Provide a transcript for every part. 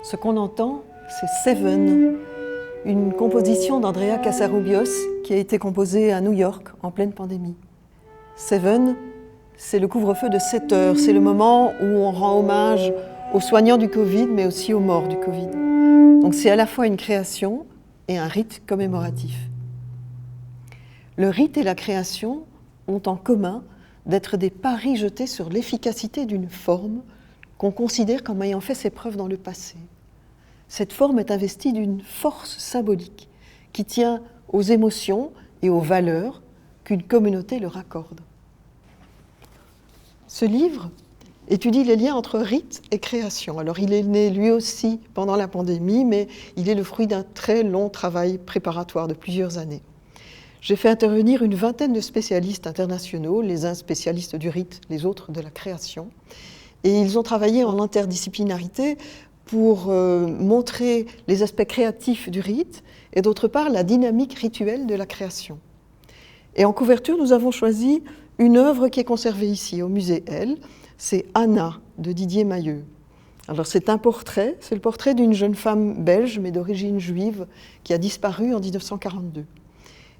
Ce qu'on entend, c'est Seven, une composition d'Andrea Casarubios qui a été composée à New York en pleine pandémie. Seven, c'est le couvre-feu de 7 heures, c'est le moment où on rend hommage aux soignants du Covid, mais aussi aux morts du Covid. Donc c'est à la fois une création et un rite commémoratif. Le rite et la création ont en commun d'être des paris jetés sur l'efficacité d'une forme qu'on considère comme ayant fait ses preuves dans le passé. Cette forme est investie d'une force symbolique qui tient aux émotions et aux valeurs qu'une communauté leur accorde. Ce livre étudie les liens entre rite et création. Alors il est né lui aussi pendant la pandémie, mais il est le fruit d'un très long travail préparatoire de plusieurs années. J'ai fait intervenir une vingtaine de spécialistes internationaux, les uns spécialistes du rite, les autres de la création. Et ils ont travaillé en interdisciplinarité pour montrer les aspects créatifs du rite et d'autre part la dynamique rituelle de la création. Et en couverture, nous avons choisi une œuvre qui est conservée ici au musée L. C'est Anna de Didier Mahieu. Alors c'est un portrait, c'est le portrait d'une jeune femme belge mais d'origine juive qui a disparu en 1942.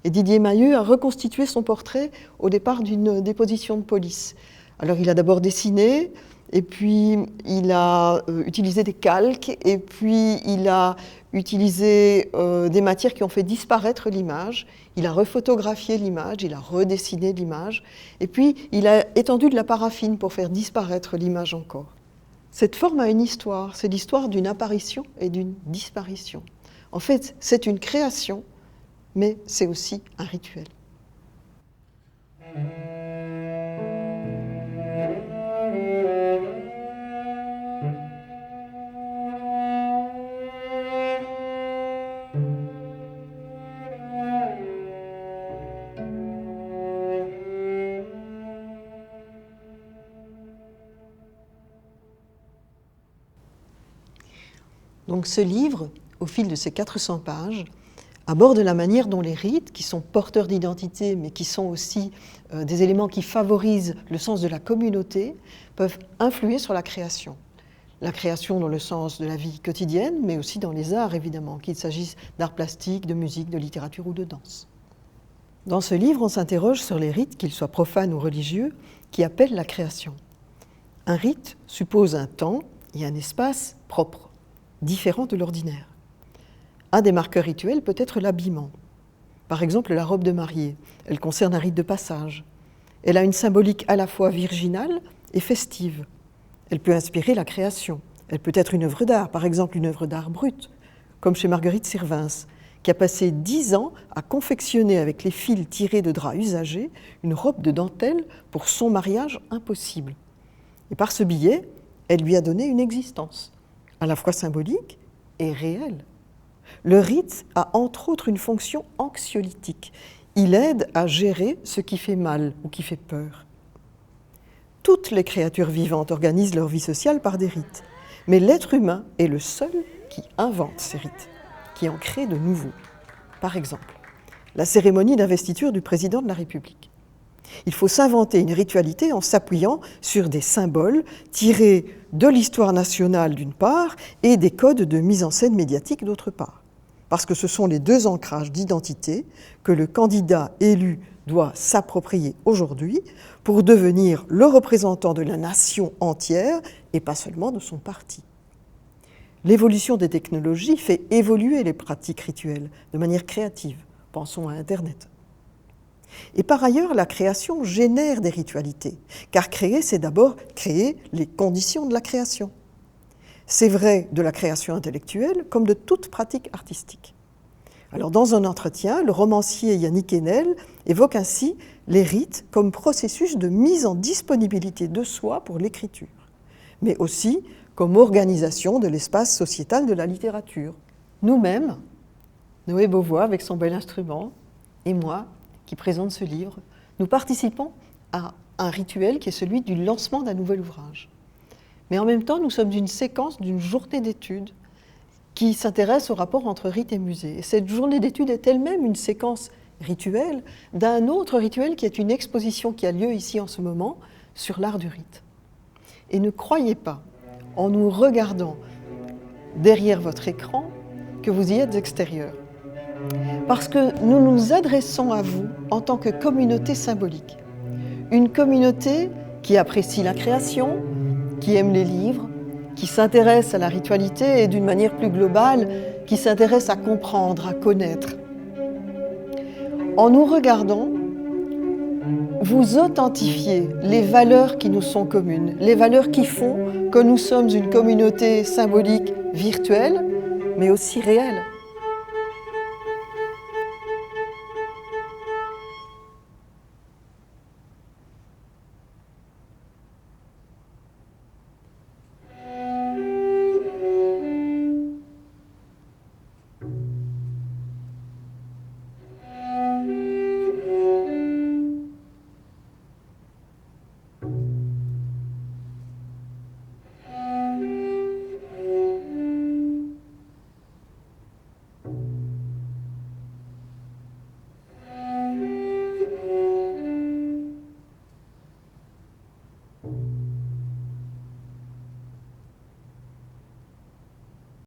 Et Didier Mahieu a reconstitué son portrait au départ d'une déposition de police. Alors il a d'abord dessiné, et puis il a utilisé des calques, et puis il a utilisé des matières qui ont fait disparaître l'image. Il a refotographié l'image, il a redessiné l'image, et puis il a étendu de la paraffine pour faire disparaître l'image encore. Cette forme a une histoire, c'est l'histoire d'une apparition et d'une disparition. En fait, c'est une création, mais c'est aussi un rituel. Donc ce livre, au fil de ces 400 pages, aborde la manière dont les rites, qui sont porteurs d'identité, mais qui sont aussi des éléments qui favorisent le sens de la communauté, peuvent influer sur la création. La création dans le sens de la vie quotidienne, mais aussi dans les arts, évidemment, qu'il s'agisse d'art plastique, de musique, de littérature ou de danse. Dans ce livre, on s'interroge sur les rites, qu'ils soient profanes ou religieux, qui appellent la création. Un rite suppose un temps et un espace propres, différents de l'ordinaire. Un des marqueurs rituels peut être l'habillement. Par exemple, la robe de mariée. Elle concerne un rite de passage. Elle a une symbolique à la fois virginale et festive. Elle peut inspirer la création. Elle peut être une œuvre d'art, par exemple une œuvre d'art brute, comme chez Marguerite Sirvins, qui a passé 10 ans à confectionner avec les fils tirés de draps usagés une robe de dentelle pour son mariage impossible. Et par ce biais, elle lui a donné une existence, à la fois symbolique et réelle. Le rite a entre autres une fonction anxiolytique. Il aide à gérer ce qui fait mal ou qui fait peur. Toutes les créatures vivantes organisent leur vie sociale par des rites. Mais l'être humain est le seul qui invente ces rites, qui en crée de nouveaux. Par exemple, la cérémonie d'investiture du président de la République. Il faut s'inventer une ritualité en s'appuyant sur des symboles tirés de l'histoire nationale d'une part et des codes de mise en scène médiatique d'autre part. Parce que ce sont les deux ancrages d'identité que le candidat élu doit s'approprier aujourd'hui pour devenir le représentant de la nation entière et pas seulement de son parti. L'évolution des technologies fait évoluer les pratiques rituelles de manière créative. Pensons à Internet. Et par ailleurs, la création génère des ritualités, car créer, c'est d'abord créer les conditions de la création. C'est vrai de la création intellectuelle comme de toute pratique artistique. Alors, dans un entretien, le romancier Yannick Enel évoque ainsi les rites comme processus de mise en disponibilité de soi pour l'écriture, mais aussi comme organisation de l'espace sociétal de la littérature. Nous-mêmes, Noé Beauvois avec son bel instrument, et moi, qui présente ce livre, nous participons à un rituel qui est celui du lancement d'un nouvel ouvrage. Mais en même temps, nous sommes d'une séquence d'une journée d'études qui s'intéresse au rapport entre rite et musée. Et cette journée d'études est elle-même une séquence rituelle d'un autre rituel qui est une exposition qui a lieu ici en ce moment sur l'art du rite. Et ne croyez pas, en nous regardant, derrière votre écran que vous y êtes extérieur. Parce que nous nous adressons à vous en tant que communauté symbolique. Une communauté qui apprécie la création, qui aime les livres, qui s'intéresse à la ritualité et d'une manière plus globale, qui s'intéresse à comprendre, à connaître. En nous regardant, vous authentifiez les valeurs qui nous sont communes, les valeurs qui font que nous sommes une communauté symbolique virtuelle, mais aussi réelle.